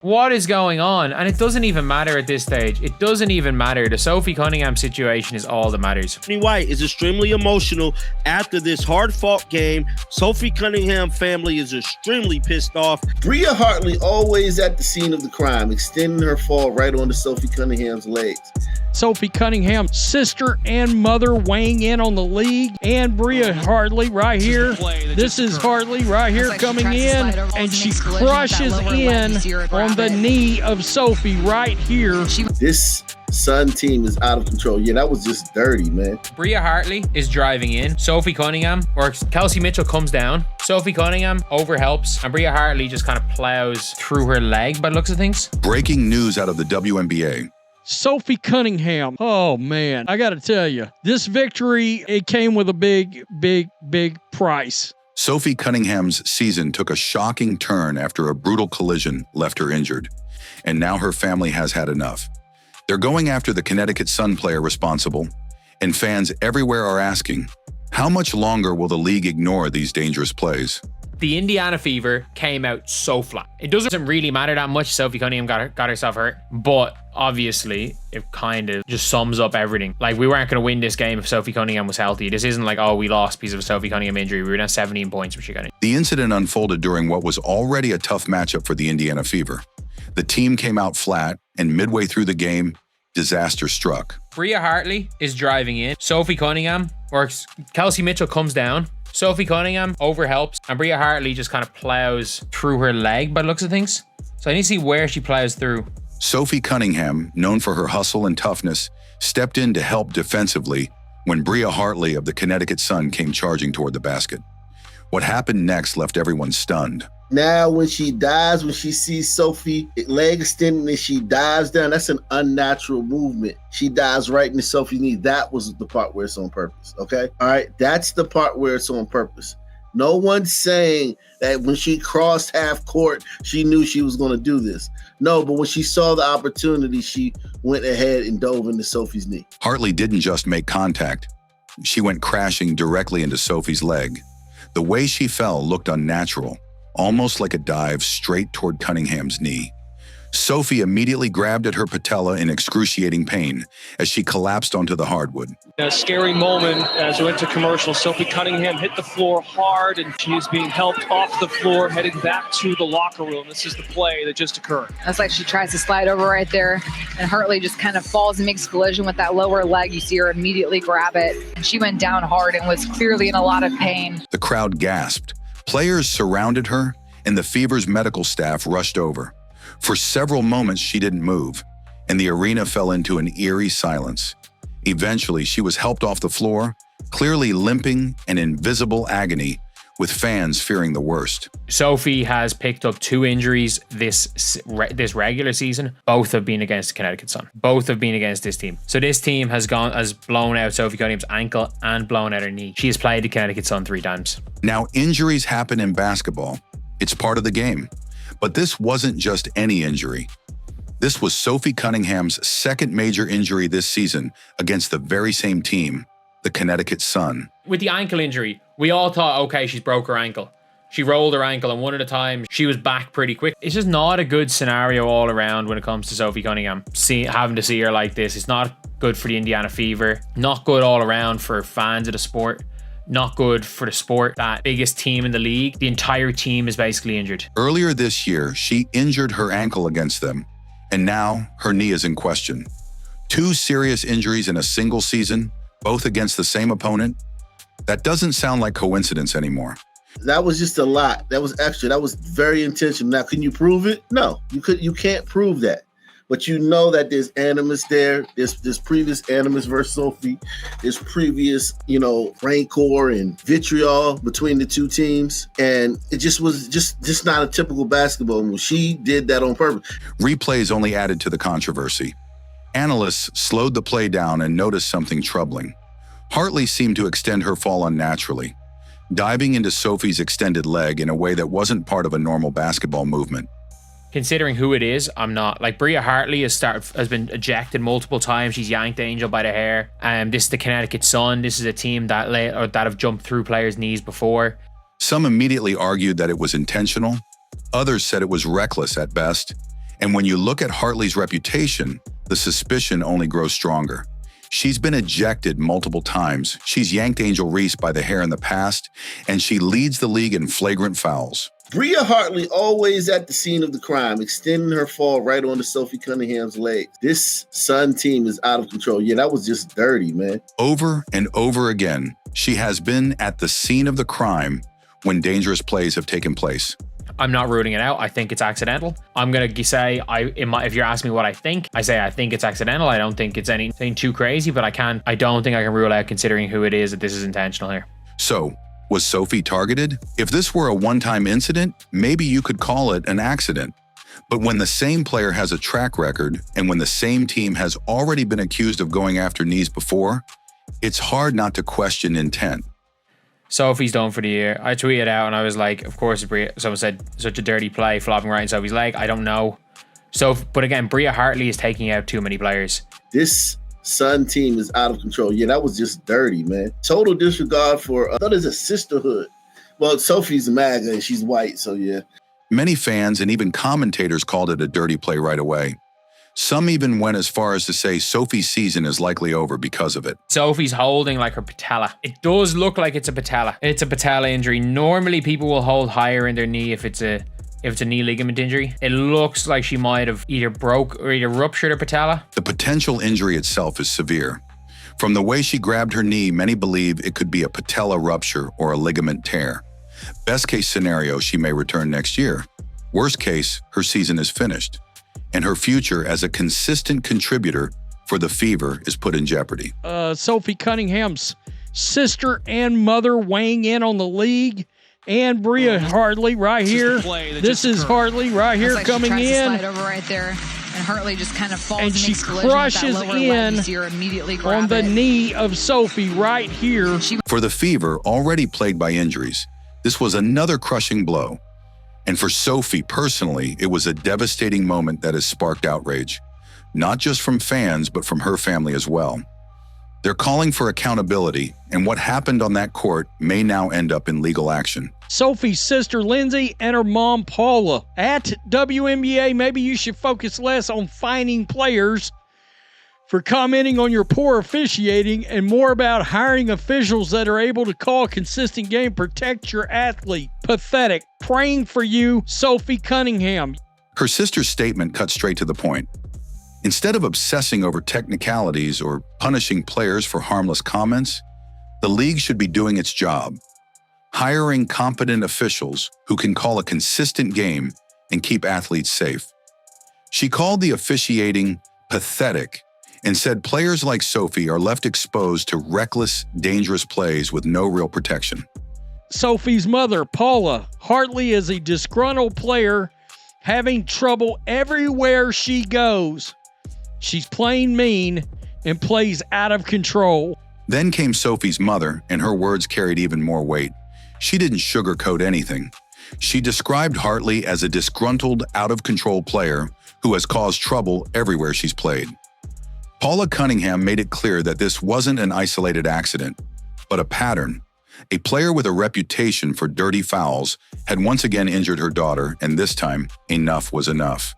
What is going on? And it doesn't even matter at this stage. It doesn't even matter. The Sophie Cunningham situation is all that matters. White is extremely emotional after this hard-fought game. Sophie Cunningham family is extremely pissed off. Bria Hartley always at the scene of the crime, extending her fall right onto Sophie Cunningham's legs. Sophie Cunningham's sister and mother weighing in on the league, and Bria Hartley right here. This is Hartley right here coming in, and she crushes in on the knee of Sophie right here. This Sun team is out of control. Yeah, that was just dirty, man. Bria Hartley is driving in. Sophie Cunningham, or Kelsey Mitchell comes down. Sophie Cunningham overhelps, and Bria Hartley just kind of plows through her leg by the looks of things. Breaking news out of the WNBA. Sophie Cunningham. Oh, man. I got to tell you, this victory, it came with a big, big, big price. Sophie Cunningham's season took a shocking turn after a brutal collision left her injured, and now her family has had enough. They're going after the Connecticut Sun player responsible, and fans everywhere are asking, how much longer will the league ignore these dangerous plays? The Indiana Fever came out so flat. It doesn't really matter that much. Sophie Cunningham got herself hurt, but obviously it kind of just sums up everything. Like, we weren't going to win this game if Sophie Cunningham was healthy. This isn't like, oh, we lost because of a Sophie Cunningham injury. We were down 17 points when she got in. The incident unfolded during what was already a tough matchup for the Indiana Fever. The team came out flat, and midway through the game, disaster struck. Bria Hartley is driving in. Sophie Cunningham, or Kelsey Mitchell comes down. Sophie Cunningham overhelps, and Bria Hartley just kind of plows through her leg by the looks of things. So I need to see where she plows through. Sophie Cunningham, known for her hustle and toughness, stepped in to help defensively when Bria Hartley of the Connecticut Sun came charging toward the basket. What happened next left everyone stunned. Now, when she dives, when she sees Sophie leg extending and she dives down, that's an unnatural movement. She dives right into Sophie's knee. That was the part where it's on purpose, okay? All right, that's the part where it's on purpose. No one's saying that when she crossed half court, she knew she was going to do this. No, but when she saw the opportunity, she went ahead and dove into Sophie's knee. Hartley didn't just make contact. She went crashing directly into Sophie's leg. The way she fell looked unnatural, almost like a dive straight toward Cunningham's knee. Sophie immediately grabbed at her patella in excruciating pain as she collapsed onto the hardwood. A scary moment as we went to commercial. Sophie Cunningham hit the floor hard, and she is being helped off the floor, heading back to the locker room. This is the play that just occurred. That's like she tries to slide over right there, and Hartley just kind of falls and makes collision with that lower leg. You see her immediately grab it, and she went down hard and was clearly in a lot of pain. The crowd gasped. Players surrounded her, and the Fever's medical staff rushed over. For several moments, she didn't move, and the arena fell into an eerie silence. Eventually, she was helped off the floor, clearly limping and in visible agony, with fans fearing the worst. Sophie has picked up 2 injuries this regular season. Both have been against the Connecticut Sun. Both have been against this team. So this team has blown out Sophie Cunningham's ankle and blown out her knee. She has played the Connecticut Sun 3 times. Now, injuries happen in basketball. It's part of the game. But this wasn't just any injury. This was Sophie Cunningham's second major injury this season against the very same team, the Connecticut Sun. With the ankle injury, we all thought, okay, she's broke her ankle. She rolled her ankle, and one at a time, she was back pretty quick. It's just not a good scenario all around when it comes to Sophie Cunningham. Having to see her like this, it's not good for the Indiana Fever. Not good all around for fans of the sport. Not good for the sport. That biggest team in the league, the entire team is basically injured. Earlier this year, she injured her ankle against them, and now her knee is in question. 2 serious injuries in a single season, both against the same opponent. That doesn't sound like coincidence anymore. That was just a lot. That was extra. That was very intentional. Now, can you prove it? No, you can't prove that. But you know that there's animus there. There's previous animus versus Sophie. There's previous, rancor and vitriol between the two teams. And it just was just not a typical basketball move. She did that on purpose. Replays only added to the controversy. Analysts slowed the play down and noticed something troubling. Hartley seemed to extend her fall unnaturally, diving into Sophie's extended leg in a way that wasn't part of a normal basketball movement. Considering who it is, I'm not. Like, Bria Hartley has been ejected multiple times. She's yanked Angel by the hair. This is the Connecticut Sun. This is a team that have jumped through players' knees before. Some immediately argued that it was intentional. Others said it was reckless at best. And when you look at Hartley's reputation, the suspicion only grows stronger. She's been ejected multiple times. She's yanked Angel Reese by the hair in the past, and she leads the league in flagrant fouls. Bria Hartley always at the scene of the crime, extending her fall right onto Sophie Cunningham's legs. This Sun team is out of control. Yeah, that was just dirty, man. Over and over again, she has been at the scene of the crime when dangerous plays have taken place. I'm not rooting it out. I think it's accidental. I'm going to say, if you're asking me what I think it's accidental. I don't think it's anything too crazy, but I don't think I can rule out, considering who it is, that this is intentional here. So, was Sophie targeted? If this were a one-time incident, maybe you could call it an accident. But when the same player has a track record, and when the same team has already been accused of going after knees before, it's hard not to question intent. Sophie's done for the year. I tweeted out and I was like, of course, Bria. Someone said, such a dirty play, flopping right in Sophie's leg. I don't know. But again, Bria Hartley is taking out too many players. This Sun team is out of control. Yeah, that was just dirty, man. Total disregard for, I thought it's a sisterhood. Well, Sophie's a MAGA and she's white, so yeah. Many fans and even commentators called it a dirty play right away. Some even went as far as to say Sophie's season is likely over because of it. Sophie's holding like her patella. It does look like it's a patella. It's a patella injury. Normally people will hold higher in their knee if it's a knee ligament injury. It looks like she might have either ruptured her patella. The potential injury itself is severe. From the way she grabbed her knee, many believe it could be a patella rupture or a ligament tear. Best case scenario, she may return next year. Worst case, her season is finished, and her future as a consistent contributor for the Fever is put in jeopardy. Sophie Cunningham's sister and mother weighing in on the league. And Bria Hartley right here. This is Hartley right here coming in. Slide over right there, and Hartley just kind of falls and she crushes in on the knee of Sophie right here. For the Fever, already plagued by injuries, this was another crushing blow. And for Sophie personally, it was a devastating moment that has sparked outrage, not just from fans, but from her family as well. They're calling for accountability, and what happened on that court may now end up in legal action. Sophie's sister Lindsay and her mom Paula. At WNBA, maybe you should focus less on fining players for commenting on your poor officiating and more about hiring officials that are able to call a consistent game, protect your athlete. Pathetic. Praying for you, Sophie Cunningham. Her sister's statement cut straight to the point. Instead of obsessing over technicalities or punishing players for harmless comments, the league should be doing its job, hiring competent officials who can call a consistent game and keep athletes safe. She called the officiating pathetic and said players like Sophie are left exposed to reckless, dangerous plays with no real protection. Sophie's mother, Paula. Hartley is a disgruntled player having trouble everywhere she goes. She's playing mean and plays out of control. Then came Sophie's mother, and her words carried even more weight. She didn't sugarcoat anything. She described Hartley as a disgruntled, out-of-control player who has caused trouble everywhere she's played. Paula Cunningham made it clear that this wasn't an isolated accident, but a pattern. A player with a reputation for dirty fouls had once again injured her daughter, and this time, enough was enough.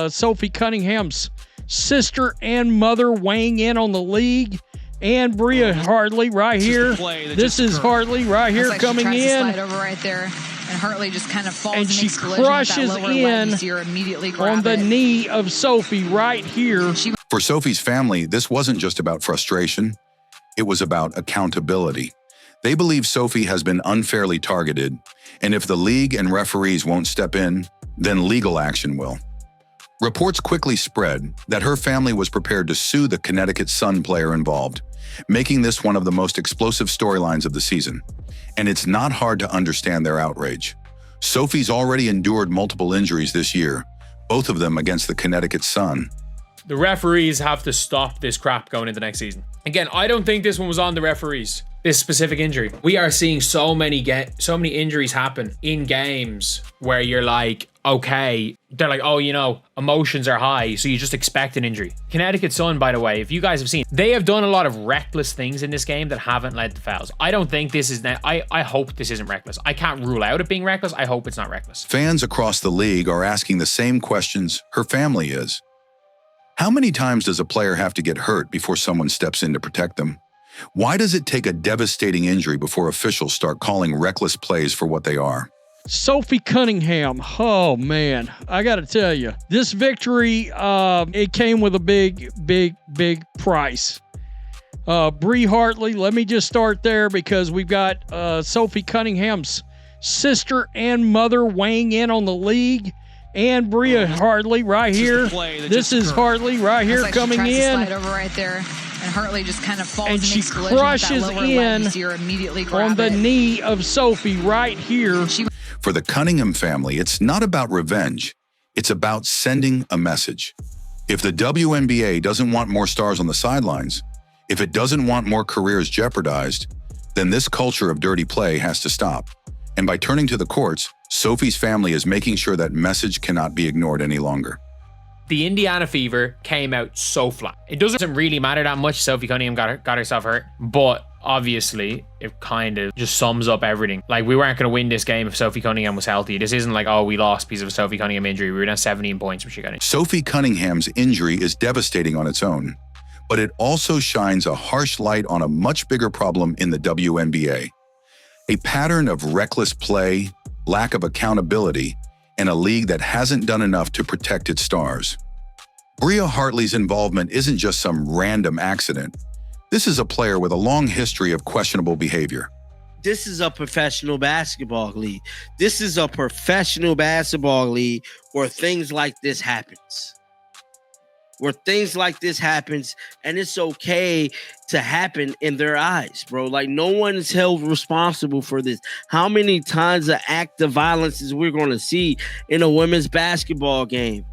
Sophie Cunningham's sister and mother weighing in on the league. And Bria Hartley right here. This is Hartley right here coming in. Slide over right there, and Hartley just kind of falls and she crushes in on the knee of Sophie right here. For Sophie's family, this wasn't just about frustration. It was about accountability. They believe Sophie has been unfairly targeted, and if the league and referees won't step in, then legal action will. Reports quickly spread that her family was prepared to sue the Connecticut Sun player involved, making this one of the most explosive storylines of the season. And it's not hard to understand their outrage. Sophie's already endured multiple injuries this year, both of them against the Connecticut Sun. The referees have to stop this crap going into next season. Again, I don't think this one was on the referees. this specific injury. We are seeing so many injuries happen in games where you're like, okay, they're like, oh, you know, emotions are high, so you just expect an injury. Connecticut Sun, by the way, if you guys have seen, they have done a lot of reckless things in this game that haven't led to fouls. I don't think this is, I hope this isn't reckless. I can't rule out it being reckless. I hope it's not reckless. Fans across the league are asking the same questions her family is. How many times does a player have to get hurt before someone steps in to protect them? Why does it take a devastating injury before officials start calling reckless plays for what they are? Sophie Cunningham. Oh, man. I got to tell you, this victory, it came with a big price. Bree Hartley, let me just start there because we've got Sophie Cunningham's sister and mother weighing in on the league. And Bria Hartley right here. This is Hartley right here coming in. Slide over right there. And Hartley just kind of falls and she crushes in on the knee of Sophie right here. For the Cunningham family, it's not about revenge. It's about sending a message. If the WNBA doesn't want more stars on the sidelines, if it doesn't want more careers jeopardized, then this culture of dirty play has to stop. And by turning to the courts, Sophie's family is making sure that message cannot be ignored any longer. The Indiana Fever came out so flat. It doesn't really matter that much. Sophie Cunningham got herself hurt, but obviously it kind of just sums up everything. Like, we weren't going to win this game if Sophie Cunningham was healthy. This isn't like, oh, we lost because of a Sophie Cunningham injury. We were down 17 points when she got in. Sophie Cunningham's injury is devastating on its own, but it also shines a harsh light on a much bigger problem in the WNBA. A pattern of reckless play, lack of accountability, and a league that hasn't done enough to protect its stars. Bria Hartley's involvement isn't just some random accident. This is a player with a long history of questionable behavior. This is a professional basketball league. This is a professional basketball league where things like this happens. And it's okay to happen in their eyes, bro. Like, no one is held responsible for this. How many times an act of violence is we're going to see in a women's basketball game?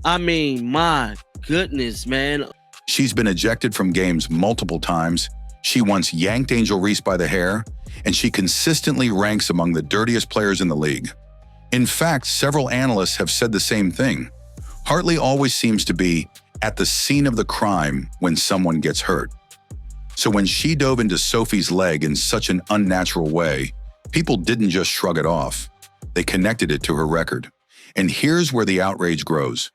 I mean, my goodness, man. She's been ejected from games multiple times. She once yanked Angel Reese by the hair, and she consistently ranks among the dirtiest players in the league. In fact, several analysts have said the same thing. Hartley always seems to be at the scene of the crime when someone gets hurt. So when she dove into Sophie's leg in such an unnatural way, people didn't just shrug it off. They connected it to her record. And here's where the outrage grows.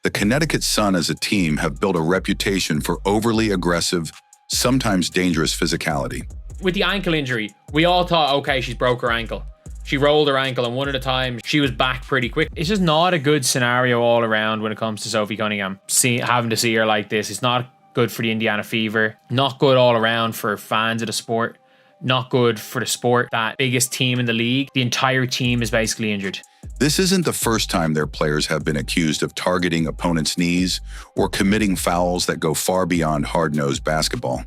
The Connecticut Sun as a team have built a reputation for overly aggressive, sometimes dangerous physicality. With the ankle injury, we all thought, okay, she's broke her ankle. She rolled her ankle, and one at a time, she was back pretty quick. It's just not a good scenario all around when it comes to Sophie Cunningham. Having to see her like this, it's not good for the Indiana Fever. Not good all around for fans of the sport. Not good for the sport. That biggest team in the league, the entire team is basically injured. This isn't the first time their players have been accused of targeting opponents' knees or committing fouls that go far beyond hard-nosed basketball.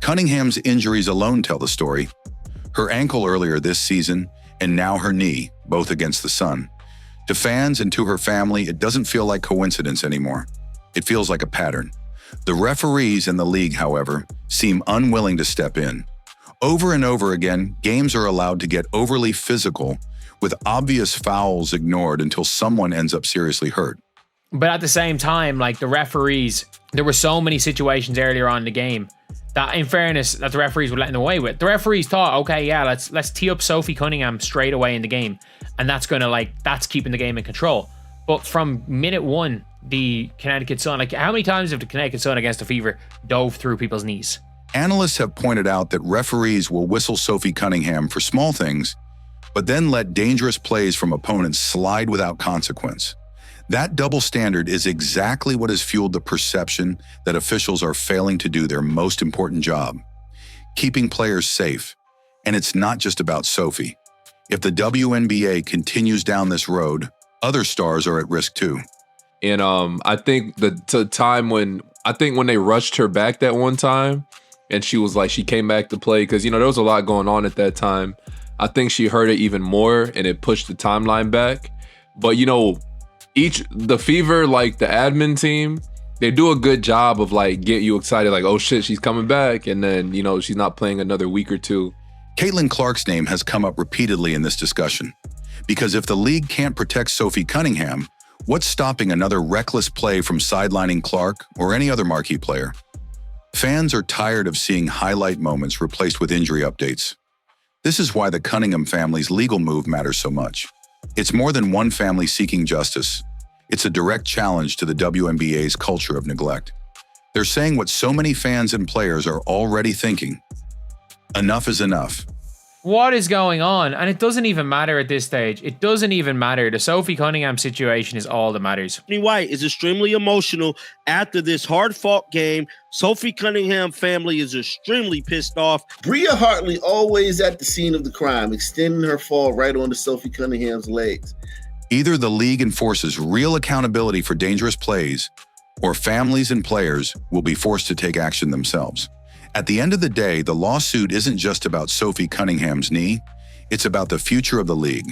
Cunningham's injuries alone tell the story. Her ankle earlier this season, and now her knee, both against the Sun. To fans and to her family, it doesn't feel like coincidence anymore. It feels like a pattern. The referees in the league, however, seem unwilling to step in. Over and over again, games are allowed to get overly physical, with obvious fouls ignored until someone ends up seriously hurt. But at the same time, like, the referees, there were so many situations earlier on in the game that, in fairness, that the referees were letting them away with. The referees thought, okay, yeah, let's tee up Sophie Cunningham straight away in the game, and that's keeping the game in control. But from minute one, the Connecticut Sun, like, how many times have the Connecticut Sun against the Fever dove through people's knees? Analysts have pointed out that referees will whistle Sophie Cunningham for small things, but then let dangerous plays from opponents slide without consequence. That double standard is exactly what has fueled the perception that officials are failing to do their most important job, keeping players safe. And it's not just about Sophie. If the WNBA continues down this road, other stars are at risk too. And I think the time when they rushed her back that one time, and she came back to play, because, there was a lot going on at that time. I think she hurt it even more, and it pushed the timeline back. But, the Fever, like the admin team, they do a good job of like get you excited, like, oh shit, she's coming back, and then she's not playing another week or two. Caitlin Clark's name has come up repeatedly in this discussion, because if the league can't protect Sophie Cunningham, what's stopping another reckless play from sidelining Clark or any other marquee player? Fans are tired of seeing highlight moments replaced with injury updates. This is why the Cunningham family's legal move matters so much. It's more than one family seeking justice. It's a direct challenge to the WNBA's culture of neglect. They're saying what so many fans and players are already thinking. Enough is enough. What is going on? And it doesn't even matter at this stage. It doesn't even matter. The Sophie Cunningham situation is all that matters. White is extremely emotional after this hard-fought game. Sophie Cunningham family is extremely pissed off. Bria Hartley always at the scene of the crime, extending her fall right onto Sophie Cunningham's legs. Either the league enforces real accountability for dangerous plays, or families and players will be forced to take action themselves. At the end of the day, the lawsuit isn't just about Sophie Cunningham's knee, it's about the future of the league.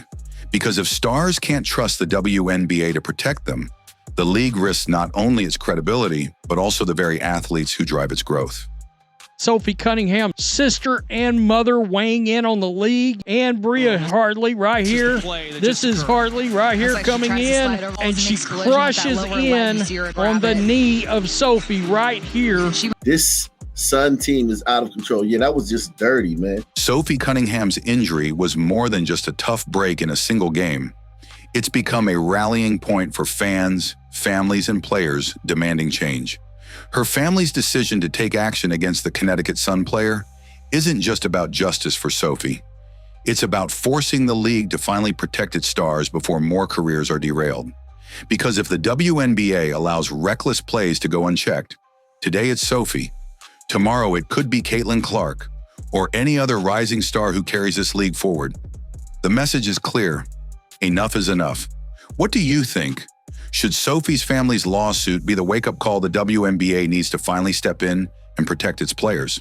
Because if stars can't trust the WNBA to protect them, the league risks not only its credibility, but also the very athletes who drive its growth. Sophie Cunningham, sister and mother, weighing in on the league, and Bria Hartley right here. This is Hartley right here coming in, and she crushes in on the knee of Sophie right here. This Sun team is out of control. Yeah, that was just dirty, man. Sophie Cunningham's injury was more than just a tough break in a single game. It's become a rallying point for fans, families, and players demanding change. Her family's decision to take action against the Connecticut Sun player isn't just about justice for Sophie. It's about forcing the league to finally protect its stars before more careers are derailed. Because if the WNBA allows reckless plays to go unchecked, today it's Sophie, tomorrow it could be Caitlin Clark, or any other rising star who carries this league forward. The message is clear. Enough is enough. What do you think? Should Sophie's family's lawsuit be the wake-up call the WNBA needs to finally step in and protect its players?